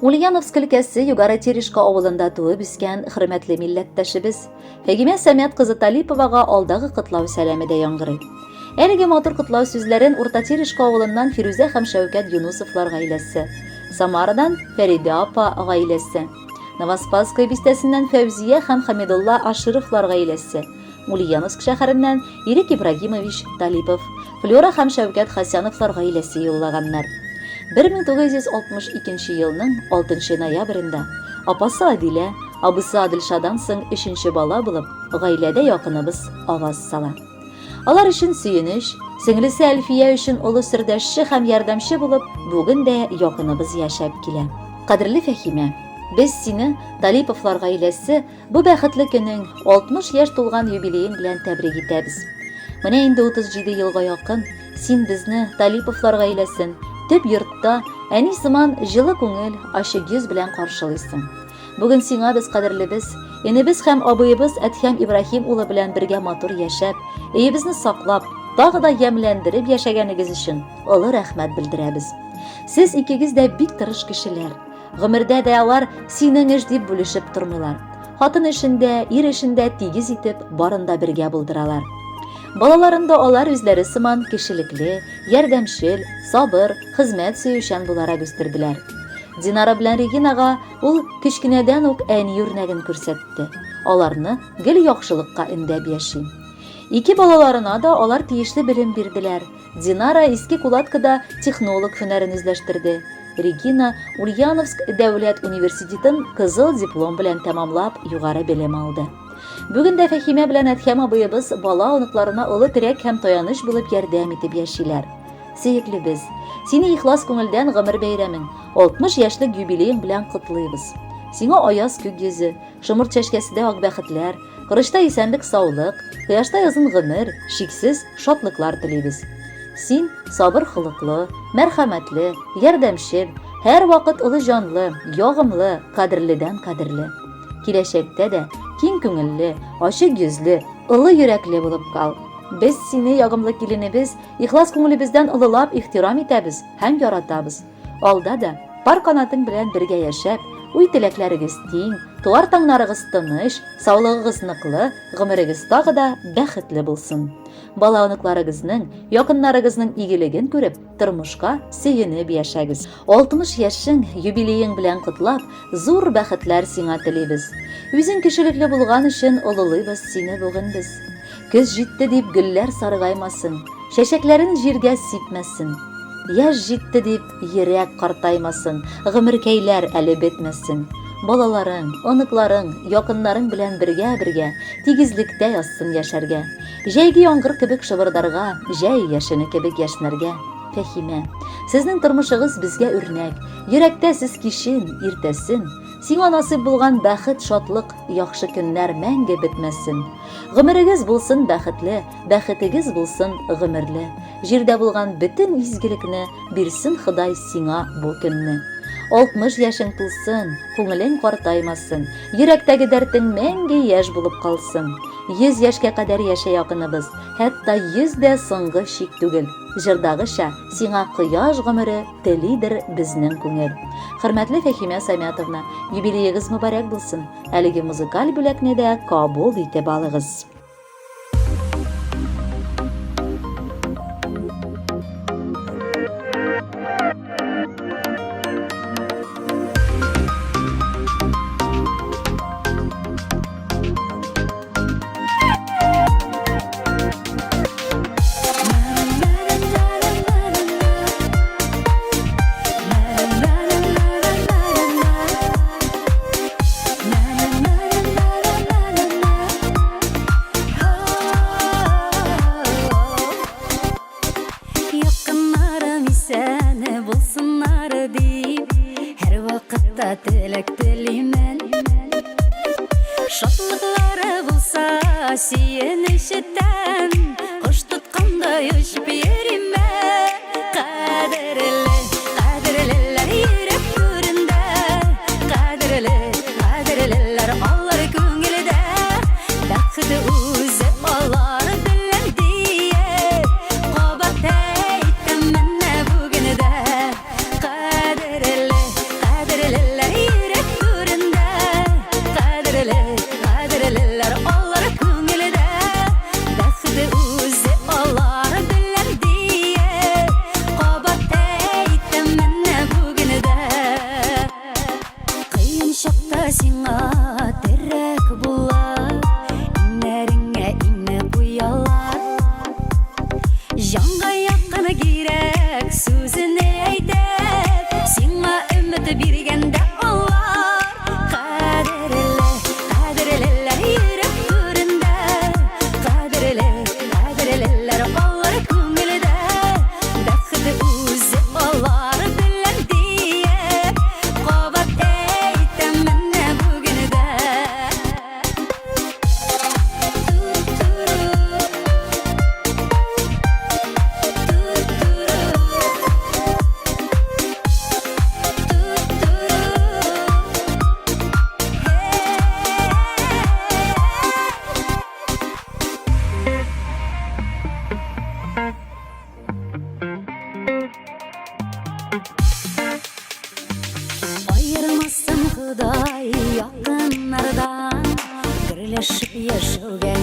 Ульяновск өлкәсе Югары Терешка авылында туып үскән хөрмәтле милләттәшебез Фәгимә Сәмәт кызы Талиповага алдагы котлау сәламе дә яңгырый. Әлеге матур котлау сүзләрен Урта Терешка авылыннан Фирүзә һәм Шәүкәт Юнусовлар гаиләсе, Самарадан Фәридә апа гаиләсе, Новоспасская бистәсеннән Фәүзия һәм Хамидулла Ашировлар гаиләсе, Ульяновск шәһәреннән Ирек Ибрагимович Талипов, Флора һәм Шәүкәт Хасяновлар гаиләсе юллаганнар. 1962 елның 6 ноябрендә апасы Адилә, абысы Адилшадан соң 3нче бала булып, гаиләдә якыныбыз аваз сала. Алар өчен сөенеч, сеңлесе Әлфия өчен улы сердәшче һәм ярдәмче булып, бүген дә якыныбыз яшәп килә. Кадерле Фәхимә, без сине Талиповлар гаиләсе бу бәхетле көнең 60 яшь тулган юбилеең белән тәбрик итәбез. Менә инде 37 елга якын син безне Талиповлар гаиләсен төп йортта әни сыман җылы күңел, ачык йөз белән каршылыйсың. Бүген сиңа без кадерлебез, энебез һәм абыебыз Әдһәм Ибрахим улы белән бергә матур яшәп, өебезне саклап, тагы да ямьләндереп яшәгәнегез өчен олы рәхмәт белдерәбез. Сез икегез дә бик тырыш кешеләр. Гомердә дә алар синең эш дип бүлешеп тормыйлар. Хатын эшендә, ир эшендә тигез итеп барында бергә булдыралар. Балаларында алар үзләре сыман кешелекле, ярдәмчел, сабыр, хезмәт сөючән буларак үстерделәр. Динара белән Регинага ул кечкенәдән үк әни үрнәген күрсәтте. Аларны гел яхшылыкка өндәп яши. Ике балаларына да алар тиешле белем бирделәр. Динара Иске Кулаткада технолог һөнәрен үзләштерде. Регина Ульяновск дәүләт университетын кызыл диплом белән тәмамлап югары белем алды. Бүген дә Фәхимә белән Әдһәм абыебыз бала оныкларына олы терәк һәм таяныч булып ярдәм итеп яшиләр. Сөеклебез, сине ихлас күңелдән гомер бәйрәмең, 60 яшьлек юбилеең белән котлыйбыз. Сиңа аяз күк йөзе, шомырт чәчкәседә ак бәхетләр, кырышта исәнлек, саулык, кояшта озын гомер, шиксез шатлыклар телибез. Син сабыр холыклы, мәрхәмәтле, ярдәмчел, һәр вакыт улы җанлы, ягымлы, кадерледән кадерле. Киләчәктә дә киң күңелле, ачык йөзле, ылы йөрәкле булып кал. Без сине ягымлы киленебез, ихлас күңелебездән улылап ихтирам итәбез һәм яратабыз. Алда да пар канатың белән бергә яшәп, уй теләкләрегез тиң, туар таңнарыгыз тыныч, саулыгыгыз ныклы, гомерегез тагы да бәхетле булсын. Бала оныкларыгызның, якыннарыгызның игелеген күреп, тормышка сөенеп яшәгез. 60 яшең юбилеең белән котлап, зур бәхетләр сиңа телибез. Үзең кешелекле булган өчен олылыйбыз сине бүген без. Көз җитте дип гөлләр саргаймасын, чәчәкләрен җиргә сипмәсен. Яшь җитте дип йөрәк картаймасын, гомеркәйләр әле бетмәсен. Балаларың, оныкларың, якыннарың белән бергә тигезлектә язсын яшәргә. Җәйге яңгыр кебек шыбырдарга, җәй яшене кебек яшнәргә. Фәхимә, сезнең тормышыгыз безгә үрнәк. Йөрәктә сез кишен, иртәсен. Сиңа насыйп булган бәхет, шатлык, яхшы көннәр мәңге бетмәсен. Гомерегез булсын бәхетле, бәхетегез булсын гомерле. Җирдә булган бөтен изгелекне бирсен Ходай сиңа бу көнне. 60 яшең тулсын, күңелең картаймасын, йөрәктәге дәртең мәңге яшь булып калсын. 100 яшькә кадәр яшә якыныбыз, хәтта 100 дә соңгы чик түгел. Җырдагыча сиңа кояш гомере телидер безнең күңел. Хөрмәтле Фәхимә Сәмәтовна, юбилеегыз мөбарәк булсын. Әлеге музыкаль бүләкне дә кабул итеп алыгыз. Теләк телимен, шатлыклары булса сөенечтән, кош тоткандай очып йөримен. Кадерле, кадерлеләр йөрәк түрендә, кадерлеләр алар күңелдә, бәхете үзе алар белән дия, кабат әйтәм менә бүген дә. Кадерле Шудай якыннарда Гөрләшеп яшәүгә